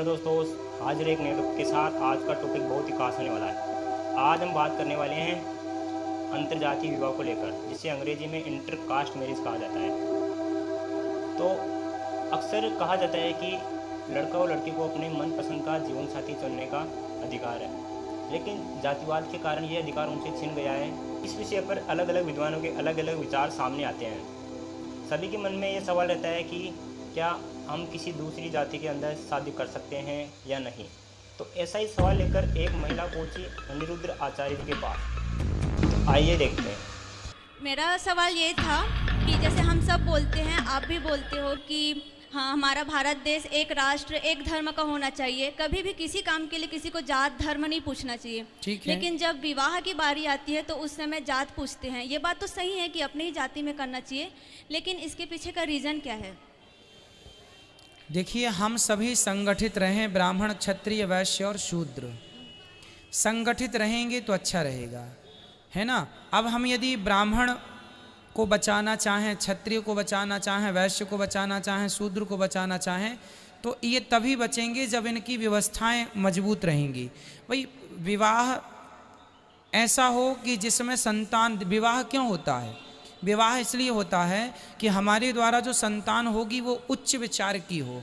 दोस्तों, हाजिर एक नए टॉपिक के साथ। आज का टॉपिक बहुत ही खास होने वाला है। आज हम बात करने वाले हैं अंतर्जातीय विवाह को लेकर, जिसे अंग्रेजी में इंटर कास्ट मैरिज कहा जाता है। तो अक्सर कहा जाता है कि लड़का और लड़की को अपने मनपसंद का जीवन साथी चुनने का अधिकार है, लेकिन जातिवाद के कारण ये अधिकार उनसे छिन गया है। इस विषय पर अलग अलग विद्वानों के अलग अलग विचार सामने आते हैं। सभी के मन में ये सवाल रहता है कि क्या हम किसी दूसरी जाति के अंदर शादी कर सकते हैं या नहीं। तो ऐसा ही सवाल लेकर एक महिला पहुंची अनिरुद्ध आचार्य जी के पास। तो आइए देखते हैं। मेरा सवाल ये था कि जैसे हम सब बोलते हैं, आप भी बोलते हो कि हाँ, हमारा भारत देश एक राष्ट्र एक धर्म का होना चाहिए। कभी भी किसी काम के लिए किसी को जात धर्म नहीं पूछना चाहिए, ठीक है। लेकिन जब विवाह की बारी आती है तो उस समय जात पूछते हैं। ये बात तो सही है कि अपनी ही जाति में करना चाहिए, लेकिन इसके पीछे का रीज़न क्या है? देखिए, हम सभी संगठित रहें, ब्राह्मण क्षत्रिय वैश्य और शूद्र संगठित रहेंगे तो अच्छा रहेगा, है ना। अब हम यदि ब्राह्मण को बचाना चाहें, क्षत्रिय को बचाना चाहें, वैश्य को बचाना चाहें, शूद्र को बचाना चाहें, तो ये तभी बचेंगे जब इनकी व्यवस्थाएं मजबूत रहेंगी। भाई, विवाह ऐसा हो कि जिसमें संतान, विवाह क्यों होता है? विवाह इसलिए होता है कि हमारे द्वारा जो संतान होगी वो उच्च विचार की हो,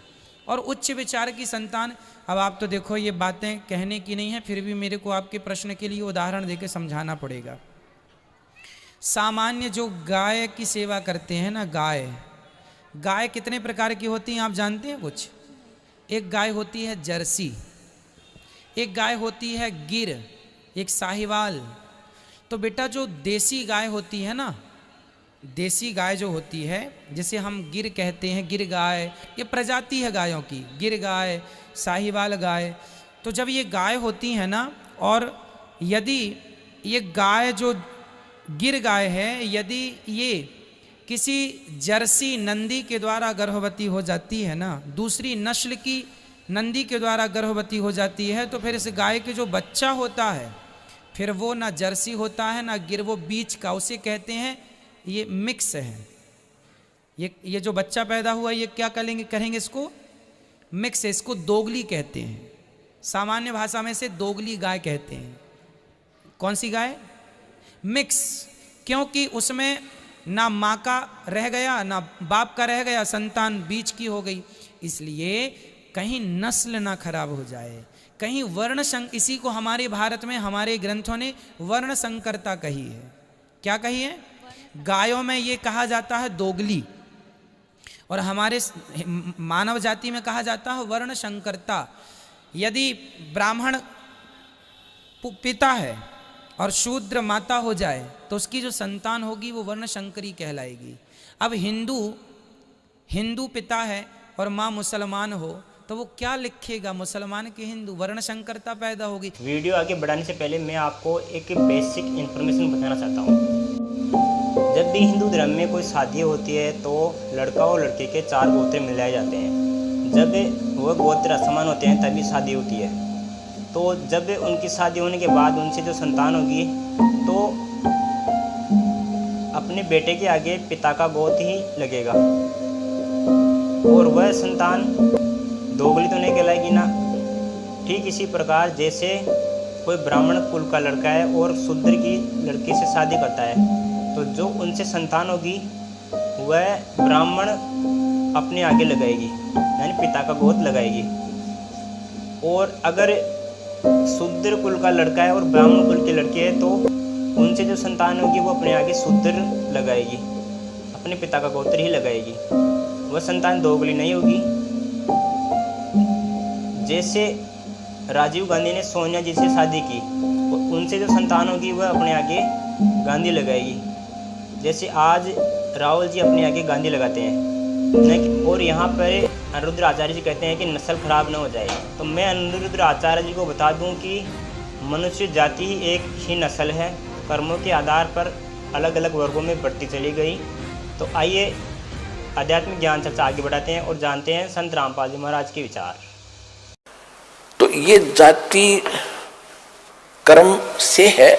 और उच्च विचार की संतान। अब आप तो देखो, ये बातें कहने की नहीं है, फिर भी मेरे को आपके प्रश्न के लिए उदाहरण देके समझाना पड़ेगा। सामान्य जो गाय की सेवा करते हैं ना, गाय कितने प्रकार की होती हैं आप जानते हैं कुछ? एक गाय होती है जर्सी, एक गाय होती है गिर, एक साहिवाल। तो बेटा, जो देसी गाय होती है ना, देसी गाय जो होती है, जिसे हम गिर कहते हैं, गिर गाय, ये प्रजाति है गायों की, गिर गाय, साहिवाल गाय। तो जब ये गाय होती है ना, और यदि ये गाय जो गिर गाय है, यदि ये किसी जर्सी नंदी के द्वारा गर्भवती हो जाती है ना, दूसरी नस्ल की नंदी के द्वारा गर्भवती हो जाती है, तो फिर इस गाय के जो बच्चा होता है, फिर वो ना जर्सी होता है ना गिर, वो बीच का, उसे कहते हैं ये मिक्स है। ये जो बच्चा पैदा हुआ, ये क्या करेंगे इसको? मिक्स है, इसको दोगली कहते हैं। सामान्य भाषा में से दोगली गाय कहते हैं। कौन सी गाय? मिक्स। क्योंकि उसमें ना माँ का रह गया ना बाप का रह गया, संतान बीच की हो गई। इसलिए कहीं नस्ल ना खराब हो जाए, कहीं वर्ण इसी को हमारे भारत में हमारे ग्रंथों ने वर्ण संकरता कही है। क्या कही है? गायों में ये कहा जाता है दोगली, और हमारे मानव जाति में कहा जाता है वर्ण संकरता। यदि ब्राह्मण पिता है और शूद्र माता हो जाए, तो उसकी जो संतान होगी वो वर्ण शंकरी कहलाएगी। अब हिंदू पिता है और माँ मुसलमान हो, तो वो क्या लिखेगा? मुसलमान के हिंदू, वर्ण संकरता पैदा होगी। वीडियो आगे बढ़ाने से पहले मैं आपको एक बेसिक इन्फॉर्मेशन बताना चाहता हूँ। जब भी हिंदू धर्म में कोई शादी होती है तो लड़का और लड़के के 4 गोत्र मिलाए जाते हैं। जब वह गोत्र असमान होते हैं तभी शादी होती है। तो जब उनकी शादी होने के बाद उनसे जो संतान होगी, तो अपने बेटे के आगे पिता का गोत्र ही लगेगा, और वह संतान दोगली तो नहीं कहलाएगी ना। ठीक इसी प्रकार जैसे कोई ब्राह्मण कुल का लड़का है और शूद्र की लड़की से शादी करता है, तो जो उनसे संतान होगी वह ब्राह्मण अपने आगे लगाएगी, यानी पिता का गोत्र लगाएगी। और अगर शूद्र कुल का लड़का है और ब्राह्मण कुल की लड़की है, तो उनसे जो संतान होगी वो अपने आगे शूद्र लगाएगी, अपने पिता का गोत्र ही लगाएगी। वह संतान दोगली नहीं होगी। जैसे राजीव गांधी ने सोनिया जी से शादी की, तो उनसे जो संतान होगी वह अपने आगे गांधी लगाएगी। जैसे आज राहुल जी अपने आगे गांधी लगाते हैं। और यहाँ पर अनिरुद्ध आचार्य जी कहते हैं कि नस्ल खराब न हो जाए। तो मैं अनिरुद्ध आचार्य जी को बता दूं कि मनुष्य जाति ही एक ही नस्ल है, कर्मों के आधार पर अलग अलग वर्गों में बढ़ती चली गई। तो आइए आध्यात्मिक ज्ञान चर्चा आगे बढ़ाते हैं और जानते हैं संत रामपाल जी महाराज के विचार। तो ये जाति कर्म से है,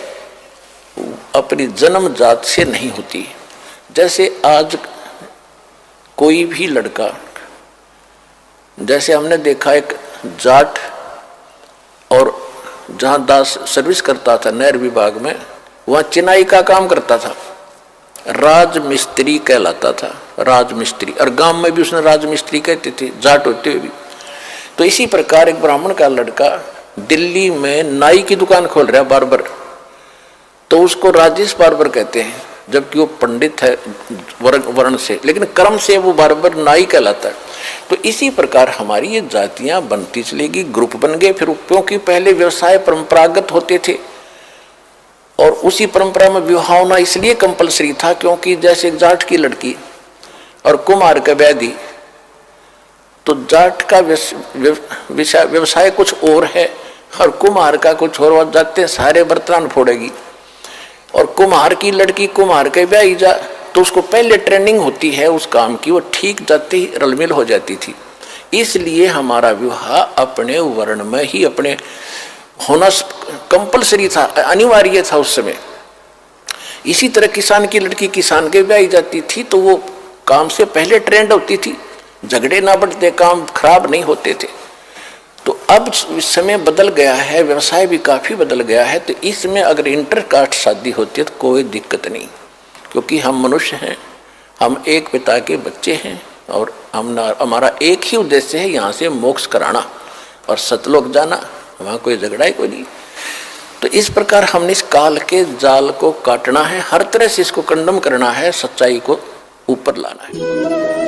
अपनी जन्म जात से नहीं होती। जैसे आज कोई भी लड़का, जैसे हमने देखा एक जाट और जहाँ दास सर्विस करता था नहर विभाग में, वहाँ चिनाई का काम करता था, राजमिस्त्री कहलाता था, राजमिस्त्री। और गांव में भी उसने राजमिस्त्री कहते थे, जाट होते हुए भी। तो इसी प्रकार एक ब्राह्मण का लड़का दिल्ली में नाई की दुकान खोल रहा है, बार्बर, तो उसको राजेश बार्बर कहते हैं, जबकि वो पंडित है वर्ण से, लेकिन कर्म से वो बार्बर नाई कहलाता है। तो इसी प्रकार हमारी ये जातियां बनती चलेगी, ग्रुप बन गए। फिर क्योंकि पहले व्यवसाय परंपरागत होते थे और उसी परंपरा में विवाह होना इसलिए कंपलसरी था, क्योंकि जैसे जाट की लड़की और कुम्हार का बैदी, तो जाट का व्यवसाय कुछ और है और कुम्हार का कुछ और, वो जाते सारे बर्तन फोड़ेगी। और कुम्हार की लड़की कुम्हार के ब्याही जा तो उसको पहले ट्रेनिंग होती है उस काम की, वो ठीक जाते ही रलमिल हो जाती थी। इसलिए हमारा विवाह अपने वर्ण में ही अपने होना कंपलसरी था, अनिवार्य था उस समय। इसी तरह किसान की लड़की किसान के ब्याही जाती थी तो वो काम से पहले ट्रेंड होती थी, झगड़े ना बढ़ते, काम खराब नहीं होते थे। तो अब समय बदल गया है, व्यवसाय भी काफ़ी बदल गया है, तो इसमें अगर इंटरकास्ट शादी होती है तो कोई दिक्कत नहीं, क्योंकि हम मनुष्य हैं, हम एक पिता के बच्चे हैं और हमारा एक ही उद्देश्य है, यहाँ से मोक्ष कराना और सतलोक जाना, वहाँ कोई झगड़ा ही कोई नहीं। तो इस प्रकार हमने इस काल के जाल को काटना है, हर तरह से इसको कंडम करना है, सच्चाई को ऊपर लाना है।